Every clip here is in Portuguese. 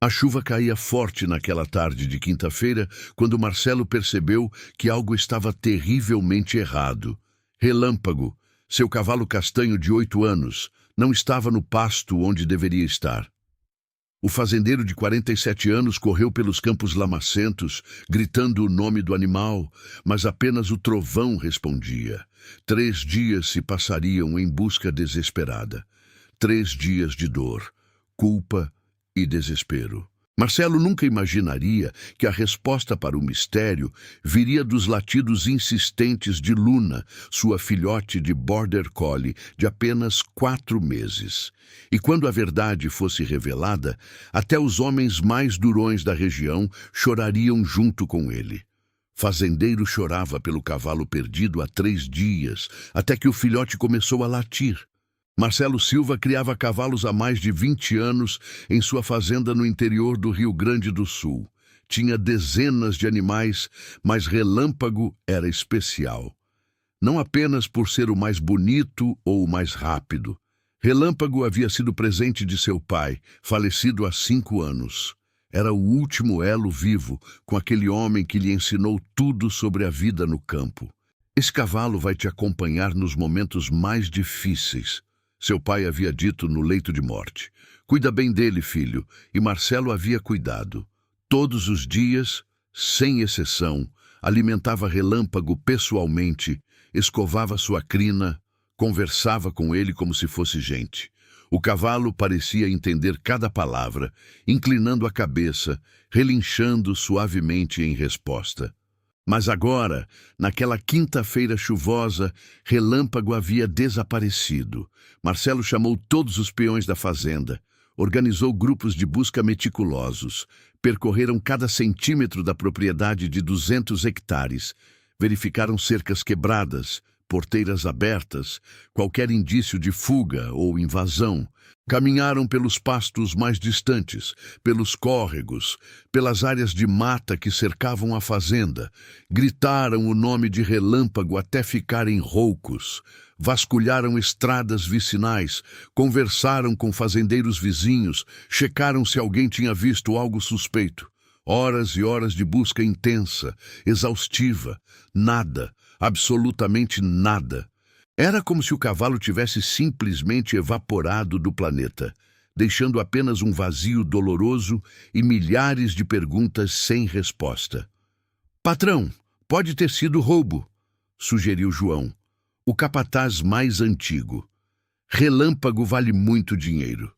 A chuva caía forte naquela tarde de quinta-feira, quando Marcelo percebeu que algo estava terrivelmente errado. Relâmpago, seu cavalo castanho de 8 anos, não estava no pasto onde deveria estar. O fazendeiro de 47 anos correu pelos campos lamacentos, gritando o nome do animal, mas apenas o trovão respondia. 3 dias se passariam em busca desesperada. 3 dias de dor, culpa e desespero. Marcelo nunca imaginaria que a resposta para o mistério viria dos latidos insistentes de Luna, sua filhote de Border Collie de apenas 4 meses. E quando a verdade fosse revelada, até os homens mais durões da região chorariam junto com ele. Fazendeiro chorava pelo cavalo perdido há 3 dias, até que o filhote começou a latir. Marcelo Silva criava cavalos há mais de 20 anos em sua fazenda no interior do Rio Grande do Sul. Tinha dezenas de animais, mas Relâmpago era especial. Não apenas por ser o mais bonito ou o mais rápido. Relâmpago havia sido presente de seu pai, falecido há 5 anos. Era o último elo vivo com aquele homem que lhe ensinou tudo sobre a vida no campo. Esse cavalo vai te acompanhar nos momentos mais difíceis. Seu pai havia dito no leito de morte. Cuida bem dele, filho, e Marcelo havia cuidado. Todos os dias, sem exceção, alimentava Relâmpago pessoalmente, escovava sua crina, conversava com ele como se fosse gente. O cavalo parecia entender cada palavra, inclinando a cabeça, relinchando suavemente em resposta. Mas agora, naquela quinta-feira chuvosa, Relâmpago havia desaparecido. Marcelo chamou todos os peões da fazenda, organizou grupos de busca meticulosos, percorreram cada centímetro da propriedade de 200 hectares, verificaram cercas quebradas, porteiras abertas, qualquer indício de fuga ou invasão. Caminharam pelos pastos mais distantes, pelos córregos, pelas áreas de mata que cercavam a fazenda. Gritaram o nome de Relâmpago até ficarem roucos. Vasculharam estradas vicinais, conversaram com fazendeiros vizinhos, checaram se alguém tinha visto algo suspeito. Horas e horas de busca intensa, exaustiva. Nada, absolutamente nada. Era como se o cavalo tivesse simplesmente evaporado do planeta, deixando apenas um vazio doloroso e milhares de perguntas sem resposta. "Patrão, pode ter sido roubo", sugeriu João, o capataz mais antigo. "Relâmpago vale muito dinheiro.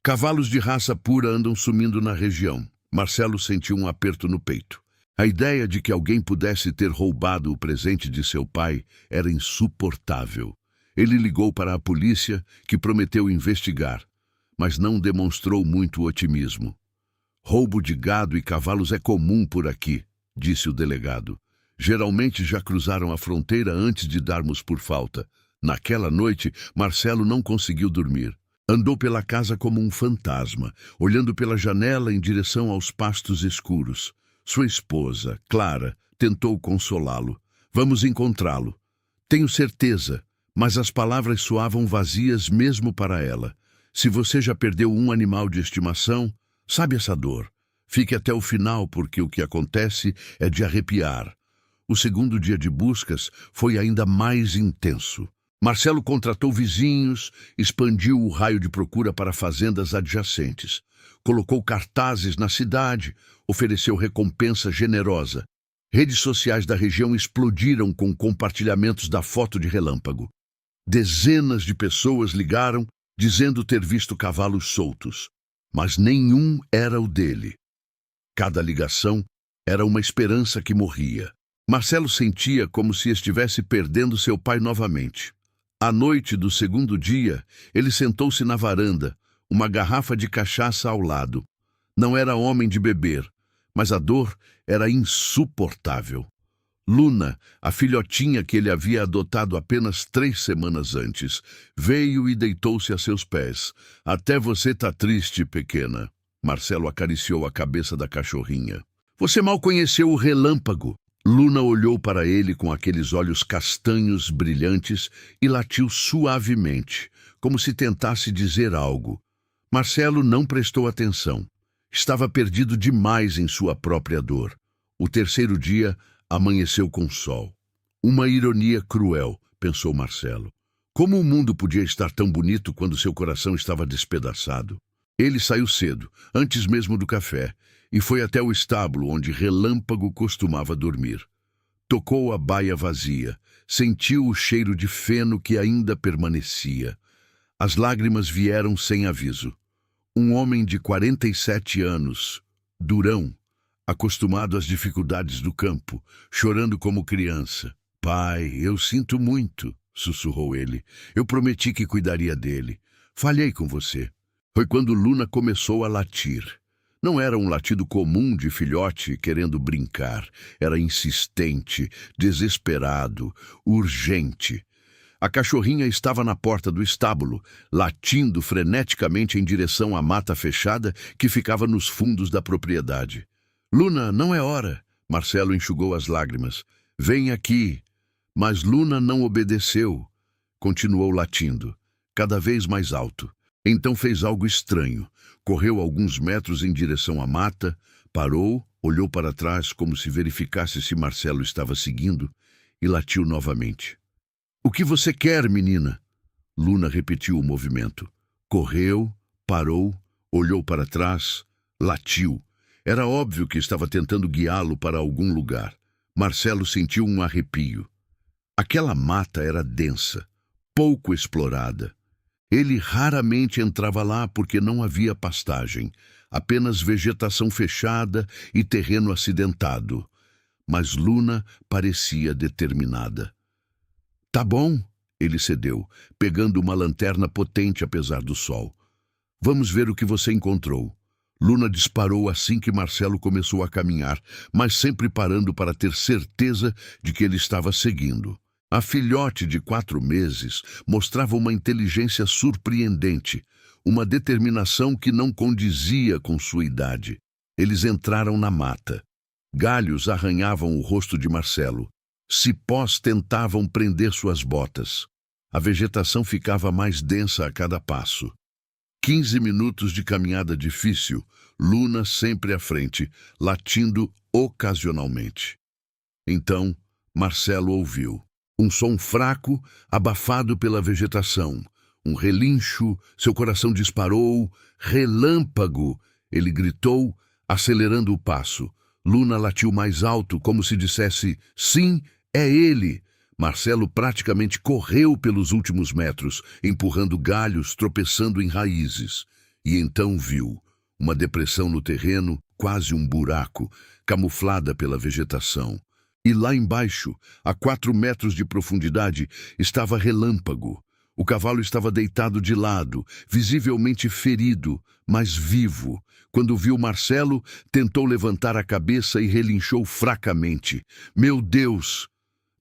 Cavalos de raça pura andam sumindo na região." Marcelo sentiu um aperto no peito. A ideia de que alguém pudesse ter roubado o presente de seu pai era insuportável. Ele ligou para a polícia, que prometeu investigar, mas não demonstrou muito otimismo. "Roubo de gado e cavalos é comum por aqui", disse o delegado. "Geralmente já cruzaram a fronteira antes de darmos por falta." Naquela noite, Marcelo não conseguiu dormir. Andou pela casa como um fantasma, olhando pela janela em direção aos pastos escuros. Sua esposa, Clara, tentou consolá-lo. "Vamos encontrá-lo. Tenho certeza", mas as palavras soavam vazias mesmo para ela. "Se você já perdeu um animal de estimação, sabe essa dor. Fique até o final, porque o que acontece é de arrepiar." O segundo dia de buscas foi ainda mais intenso. Marcelo contratou vizinhos, expandiu o raio de procura para fazendas adjacentes. Colocou cartazes na cidade, ofereceu recompensa generosa. Redes sociais da região explodiram com compartilhamentos da foto de Relâmpago. Dezenas de pessoas ligaram, dizendo ter visto cavalos soltos, mas nenhum era o dele. Cada ligação era uma esperança que morria. Marcelo sentia como se estivesse perdendo seu pai novamente. À noite do segundo dia, ele sentou-se na varanda, uma garrafa de cachaça ao lado. Não era homem de beber, mas a dor era insuportável. Luna, a filhotinha que ele havia adotado apenas 3 semanas antes, veio e deitou-se a seus pés. "Até você tá triste, pequena." Marcelo acariciou a cabeça da cachorrinha. "Você mal conheceu o Relâmpago." Luna olhou para ele com aqueles olhos castanhos brilhantes e latiu suavemente, como se tentasse dizer algo. Marcelo não prestou atenção. Estava perdido demais em sua própria dor. O terceiro dia amanheceu com sol. Uma ironia cruel, pensou Marcelo. Como o mundo podia estar tão bonito quando seu coração estava despedaçado? Ele saiu cedo, antes mesmo do café, e foi até o estábulo onde Relâmpago costumava dormir. Tocou a baia vazia, sentiu o cheiro de feno que ainda permanecia. As lágrimas vieram sem aviso. Um homem de 47 anos, durão, acostumado às dificuldades do campo, chorando como criança. Pai, eu sinto muito, sussurrou ele. Eu prometi que cuidaria dele. Falhei com você. Foi quando Luna começou a latir. Não era um latido comum de filhote querendo brincar. Era insistente, desesperado, urgente. A cachorrinha estava na porta do estábulo, latindo freneticamente em direção à mata fechada que ficava nos fundos da propriedade. Luna, não é hora. Marcelo enxugou as lágrimas. Vem aqui. Mas Luna não obedeceu. Continuou latindo, cada vez mais alto. Então fez algo estranho. Correu alguns metros em direção à mata, parou, olhou para trás como se verificasse se Marcelo estava seguindo e latiu novamente. O que você quer, menina? Luna repetiu o movimento. Correu, parou, olhou para trás, latiu. Era óbvio que estava tentando guiá-lo para algum lugar. Marcelo sentiu um arrepio. Aquela mata era densa, pouco explorada. Ele raramente entrava lá porque não havia pastagem, apenas vegetação fechada e terreno acidentado. Mas Luna parecia determinada. Tá bom, ele cedeu, pegando uma lanterna potente apesar do sol. Vamos ver o que você encontrou. Luna disparou assim que Marcelo começou a caminhar, mas sempre parando para ter certeza de que ele estava seguindo. A filhote de 4 meses mostrava uma inteligência surpreendente, uma determinação que não condizia com sua idade. Eles entraram na mata. Galhos arranhavam o rosto de Marcelo. Cipós tentavam prender suas botas. A vegetação ficava mais densa a cada passo. 15 minutos de caminhada difícil, Luna sempre à frente, latindo ocasionalmente. Então, Marcelo ouviu. Um som fraco, abafado pela vegetação. Um relincho, seu coração disparou. Relâmpago! Ele gritou, acelerando o passo. Luna latiu mais alto, como se dissesse, sim, é ele! Marcelo praticamente correu pelos últimos metros, empurrando galhos, tropeçando em raízes. E então viu uma depressão no terreno, quase um buraco, camuflada pela vegetação. E lá embaixo, a 4 metros de profundidade, estava Relâmpago. O cavalo estava deitado de lado, visivelmente ferido, mas vivo. Quando viu Marcelo, tentou levantar a cabeça e relinchou fracamente. Meu Deus!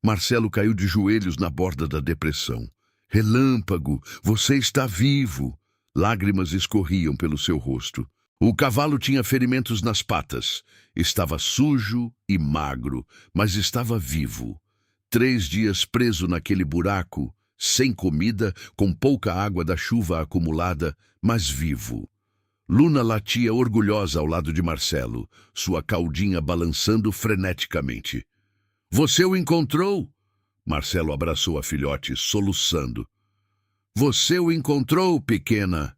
Marcelo caiu de joelhos na borda da depressão. Relâmpago, você está vivo! Lágrimas escorriam pelo seu rosto. O cavalo tinha ferimentos nas patas. Estava sujo e magro, mas estava vivo. 3 dias preso naquele buraco, sem comida, com pouca água da chuva acumulada, mas vivo. Luna latia orgulhosa ao lado de Marcelo, sua caudinha balançando freneticamente. Você o encontrou? Marcelo abraçou a filhote, soluçando. Você o encontrou, pequena?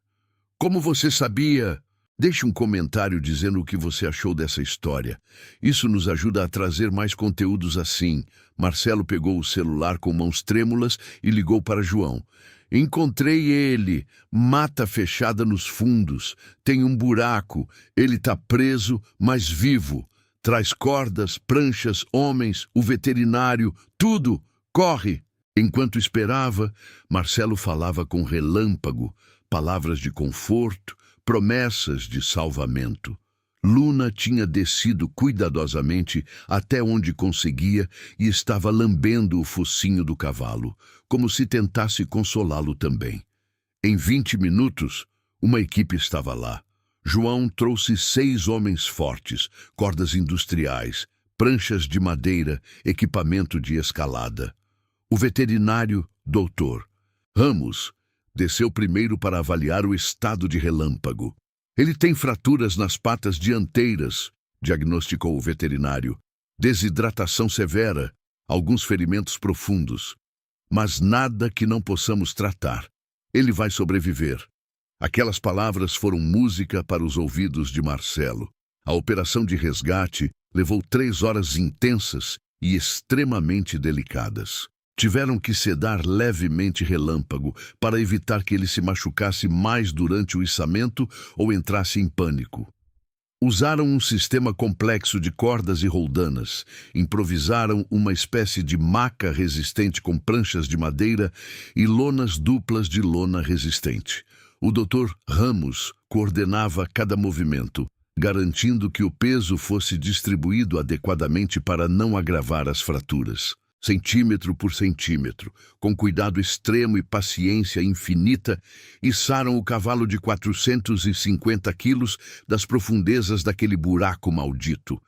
Como você sabia? Deixe um comentário dizendo o que você achou dessa história. Isso nos ajuda a trazer mais conteúdos assim. Marcelo pegou o celular com mãos trêmulas e ligou para João. Encontrei ele. Mata fechada nos fundos. Tem um buraco. Ele está preso, mas vivo. Traz cordas, pranchas, homens, o veterinário, tudo. Corre! Enquanto esperava, Marcelo falava com Relâmpago, palavras de conforto, promessas de salvamento. Luna tinha descido cuidadosamente até onde conseguia e estava lambendo o focinho do cavalo, como se tentasse consolá-lo também. Em 20 minutos, uma equipe estava lá. João trouxe 6 homens fortes, cordas industriais, pranchas de madeira, equipamento de escalada. O veterinário, doutor Ramos, desceu primeiro para avaliar o estado de Relâmpago. Ele tem fraturas nas patas dianteiras, diagnosticou o veterinário. Desidratação severa, alguns ferimentos profundos. Mas nada que não possamos tratar. Ele vai sobreviver. Aquelas palavras foram música para os ouvidos de Marcelo. A operação de resgate levou 3 horas intensas e extremamente delicadas. Tiveram que sedar levemente Relâmpago para evitar que ele se machucasse mais durante o içamento ou entrasse em pânico. Usaram um sistema complexo de cordas e roldanas, improvisaram uma espécie de maca resistente com pranchas de madeira e lonas duplas de lona resistente. O Dr. Ramos coordenava cada movimento, garantindo que o peso fosse distribuído adequadamente para não agravar as fraturas. Centímetro por centímetro, com cuidado extremo e paciência infinita, içaram o cavalo de 450 quilos das profundezas daquele buraco maldito.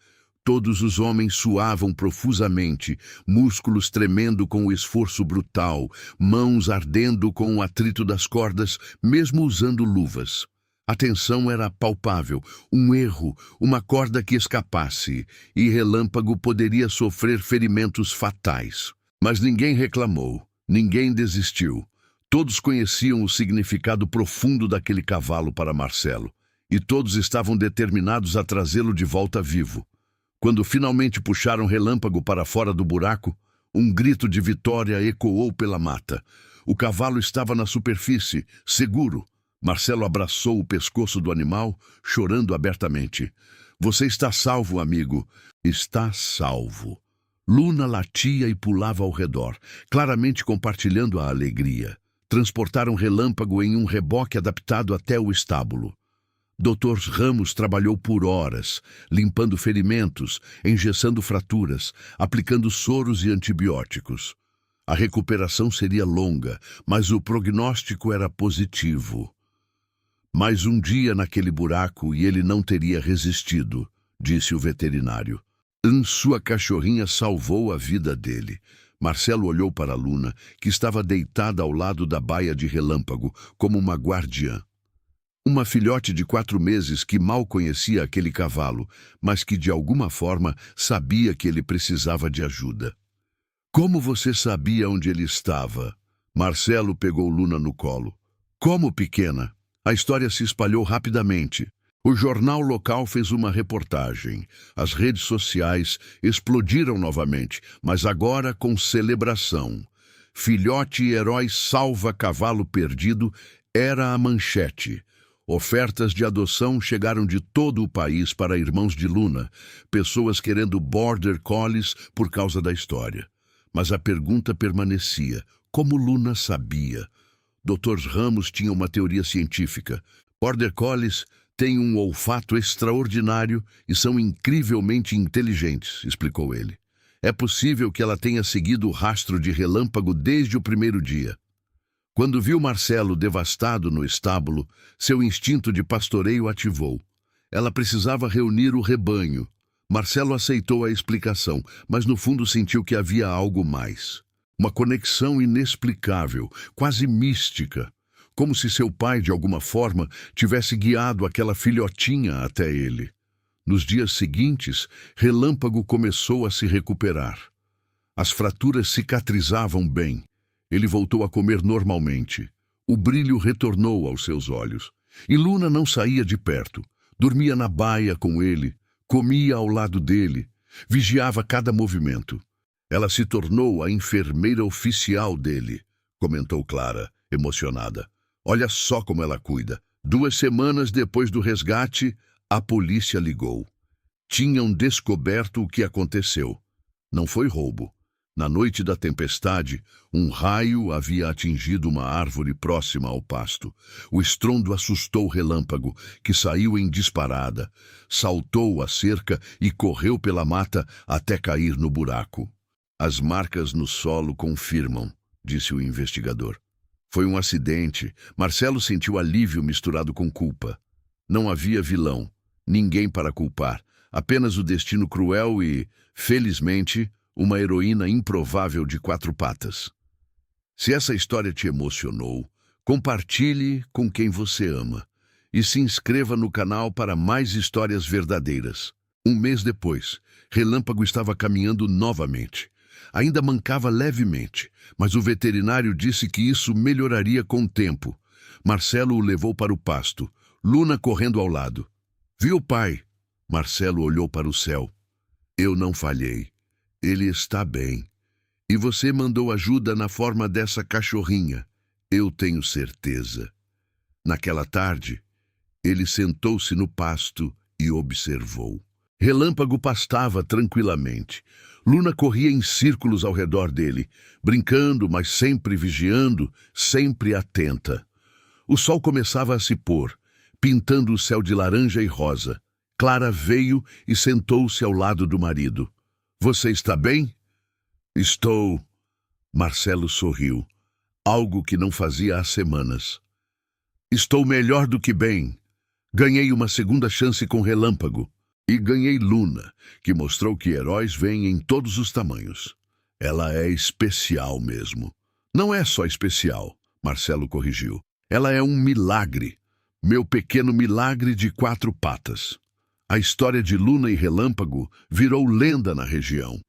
Todos os homens suavam profusamente, músculos tremendo com o esforço brutal, mãos ardendo com o atrito das cordas, mesmo usando luvas. A tensão era palpável, um erro, uma corda que escapasse, e Relâmpago poderia sofrer ferimentos fatais. Mas ninguém reclamou, ninguém desistiu. Todos conheciam o significado profundo daquele cavalo para Marcelo, e todos estavam determinados a trazê-lo de volta vivo. Quando finalmente puxaram Relâmpago para fora do buraco, um grito de vitória ecoou pela mata. O cavalo estava na superfície, seguro. Marcelo abraçou o pescoço do animal, chorando abertamente. Você está salvo, amigo. Está salvo. Luna latia e pulava ao redor, claramente compartilhando a alegria. Transportaram Relâmpago em um reboque adaptado até o estábulo. Dr. Ramos trabalhou por horas, limpando ferimentos, engessando fraturas, aplicando soros e antibióticos. A recuperação seria longa, mas o prognóstico era positivo. Mais um dia naquele buraco e ele não teria resistido, disse o veterinário. Sua cachorrinha salvou a vida dele. Marcelo olhou para Luna, que estava deitada ao lado da baia de Relâmpago, como uma guardiã. Uma filhote de 4 meses que mal conhecia aquele cavalo, mas que de alguma forma sabia que ele precisava de ajuda. Como você sabia onde ele estava? Marcelo pegou Luna no colo. Como, pequena? A história se espalhou rapidamente. O jornal local fez uma reportagem. As redes sociais explodiram novamente, mas agora com celebração. Filhote e herói salva cavalo perdido era a manchete. Ofertas de adoção chegaram de todo o país para irmãos de Luna, pessoas querendo Border Collies por causa da história. Mas a pergunta permanecia: como Luna sabia? Dr. Ramos tinha uma teoria científica. Border Collies têm um olfato extraordinário e são incrivelmente inteligentes, explicou ele. É possível que ela tenha seguido o rastro de Relâmpago desde o primeiro dia. Quando viu Marcelo devastado no estábulo, seu instinto de pastoreio ativou. Ela precisava reunir o rebanho. Marcelo aceitou a explicação, mas no fundo sentiu que havia algo mais. Uma conexão inexplicável, quase mística, como se seu pai, de alguma forma, tivesse guiado aquela filhotinha até ele. Nos dias seguintes, Relâmpago começou a se recuperar. As fraturas cicatrizavam bem. Ele voltou a comer normalmente. O brilho retornou aos seus olhos. E Luna não saía de perto. Dormia na baia com ele, comia ao lado dele, vigiava cada movimento. Ela se tornou a enfermeira oficial dele, comentou Clara, emocionada. Olha só como ela cuida. 2 semanas depois do resgate, a polícia ligou. Tinham descoberto o que aconteceu. Não foi roubo. Na noite da tempestade, um raio havia atingido uma árvore próxima ao pasto. O estrondo assustou Relâmpago, que saiu em disparada, saltou a cerca e correu pela mata até cair no buraco. As marcas no solo confirmam, disse o investigador. Foi um acidente. Marcelo sentiu alívio misturado com culpa. Não havia vilão, ninguém para culpar, apenas o destino cruel e, felizmente, uma heroína improvável de 4 patas. Se essa história te emocionou, compartilhe com quem você ama. e se inscreva no canal para mais histórias verdadeiras. Um mês depois, Relâmpago estava caminhando novamente. Ainda mancava levemente, mas o veterinário disse que isso melhoraria com o tempo. Marcelo o levou para o pasto, Luna correndo ao lado. Viu, pai? Marcelo olhou para o céu. Eu não falhei. Ele está bem. E você mandou ajuda na forma dessa cachorrinha. Eu tenho certeza. Naquela tarde, ele sentou-se no pasto e observou. Relâmpago pastava tranquilamente. Luna corria em círculos ao redor dele, brincando, mas sempre vigiando, sempre atenta. O sol começava a se pôr, pintando o céu de laranja e rosa. Clara veio e sentou-se ao lado do marido. Você está bem? Estou. Marcelo sorriu, algo que não fazia há semanas. Estou melhor do que bem. Ganhei uma segunda chance com Relâmpago. E ganhei Luna, que mostrou que heróis vêm em todos os tamanhos. Ela é especial mesmo. Não é só especial, Marcelo corrigiu. Ela é um milagre. Meu pequeno milagre de 4 patas. A história de Luna e Relâmpago virou lenda na região.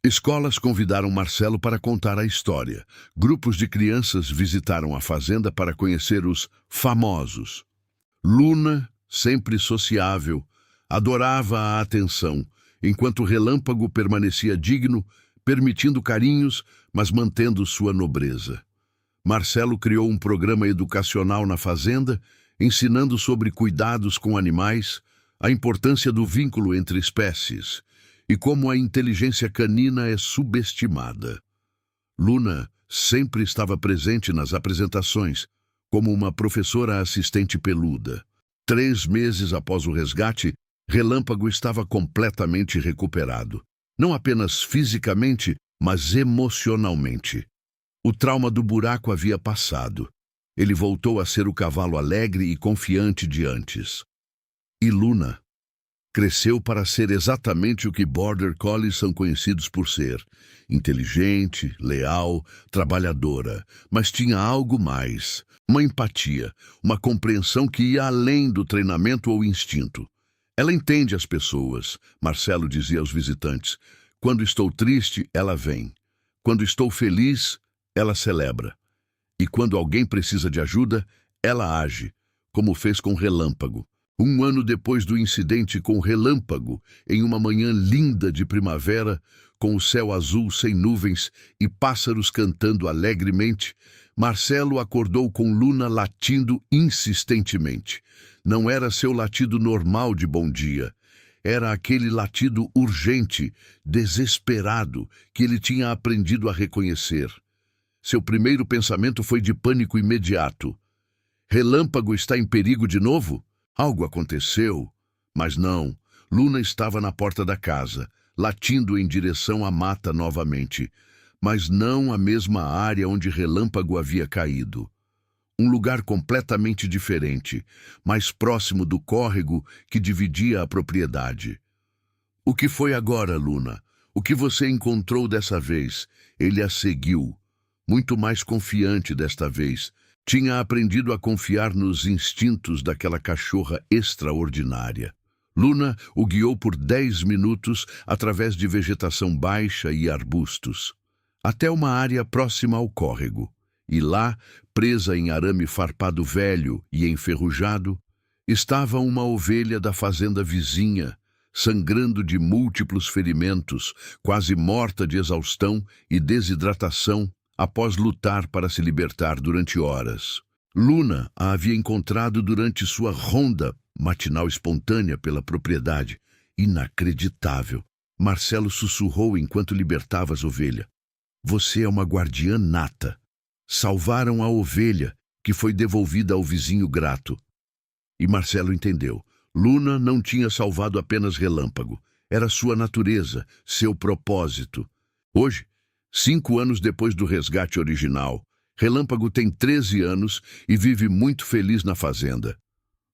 Escolas convidaram Marcelo para contar a história. Grupos de crianças visitaram a fazenda para conhecer os famosos. Luna, sempre sociável, adorava a atenção, enquanto Relâmpago permanecia digno, permitindo carinhos, mas mantendo sua nobreza. Marcelo criou um programa educacional na fazenda, ensinando sobre cuidados com animais, a importância do vínculo entre espécies e como a inteligência canina é subestimada. Luna sempre estava presente nas apresentações, como uma professora assistente peluda. 3 meses após o resgate, Relâmpago estava completamente recuperado. Não apenas fisicamente, mas emocionalmente. O trauma do buraco havia passado. Ele voltou a ser o cavalo alegre e confiante de antes. E Luna cresceu para ser exatamente o que Border Collies são conhecidos por ser. Inteligente, leal, trabalhadora, mas tinha algo mais. Uma empatia, uma compreensão que ia além do treinamento ou instinto. Ela entende as pessoas, Marcelo dizia aos visitantes. Quando estou triste, ela vem. Quando estou feliz, ela celebra. E quando alguém precisa de ajuda, ela age, como fez com Relâmpago. 1 ano depois do incidente com Relâmpago, em uma manhã linda de primavera, com o céu azul sem nuvens e pássaros cantando alegremente, Marcelo acordou com Luna latindo insistentemente. Não era seu latido normal de bom dia. Era aquele latido urgente, desesperado, que ele tinha aprendido a reconhecer. Seu primeiro pensamento foi de pânico imediato. Relâmpago está em perigo de novo? Algo aconteceu. Mas não. Luna estava na porta da casa, latindo em direção à mata novamente, mas não a mesma área onde Relâmpago havia caído. Um lugar completamente diferente, mais próximo do córrego que dividia a propriedade. O que foi agora, Luna? O que você encontrou dessa vez? Ele a seguiu, muito mais confiante desta vez. Tinha aprendido a confiar nos instintos daquela cachorra extraordinária. Luna o guiou por 10 minutos através de vegetação baixa e arbustos, até uma área próxima ao córrego. E lá, presa em arame farpado velho e enferrujado, estava uma ovelha da fazenda vizinha, sangrando de múltiplos ferimentos, quase morta de exaustão e desidratação após lutar para se libertar durante horas. Luna a havia encontrado durante sua ronda matinal espontânea pela propriedade. Inacreditável! Marcelo sussurrou enquanto libertava as ovelhas. Você é uma guardiã nata. Salvaram a ovelha, que foi devolvida ao vizinho grato. E Marcelo entendeu. Luna não tinha salvado apenas Relâmpago. Era sua natureza, seu propósito. Hoje, 5 anos depois do resgate original, Relâmpago tem 13 anos e vive muito feliz na fazenda.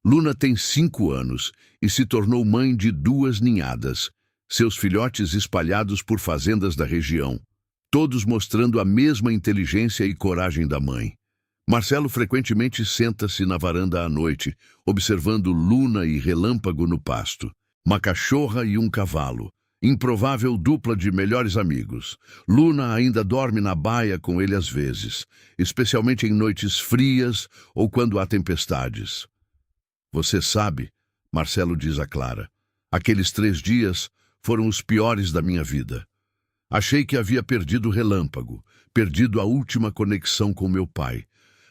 Luna tem 5 anos e se tornou mãe de 2 ninhadas, seus filhotes espalhados por fazendas da região, todos mostrando a mesma inteligência e coragem da mãe. Marcelo frequentemente senta-se na varanda à noite, observando luna e relâmpago no pasto. Uma cachorra e um cavalo. Improvável dupla de melhores amigos. Luna ainda dorme na baia com ele às vezes, especialmente em noites frias ou quando há tempestades. Você sabe, Marcelo diz a Clara, aqueles 3 dias foram os piores da minha vida. Achei que havia perdido o relâmpago, perdido a última conexão com meu pai,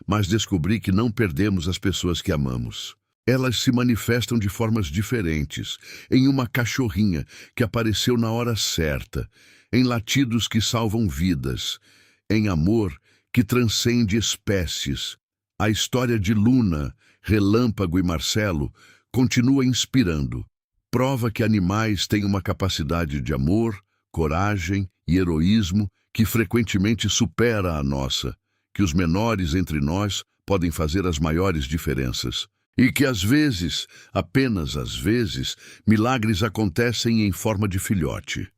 mas descobri que não perdemos as pessoas que amamos. Elas se manifestam de formas diferentes, em uma cachorrinha que apareceu na hora certa, em latidos que salvam vidas, em amor que transcende espécies. A história de Luna, Relâmpago e Marcelo continua inspirando. Prova que animais têm uma capacidade de amor, coragem e heroísmo que frequentemente supera a nossa, que os menores entre nós podem fazer as maiores diferenças. E que às vezes, apenas às vezes, milagres acontecem em forma de filhote.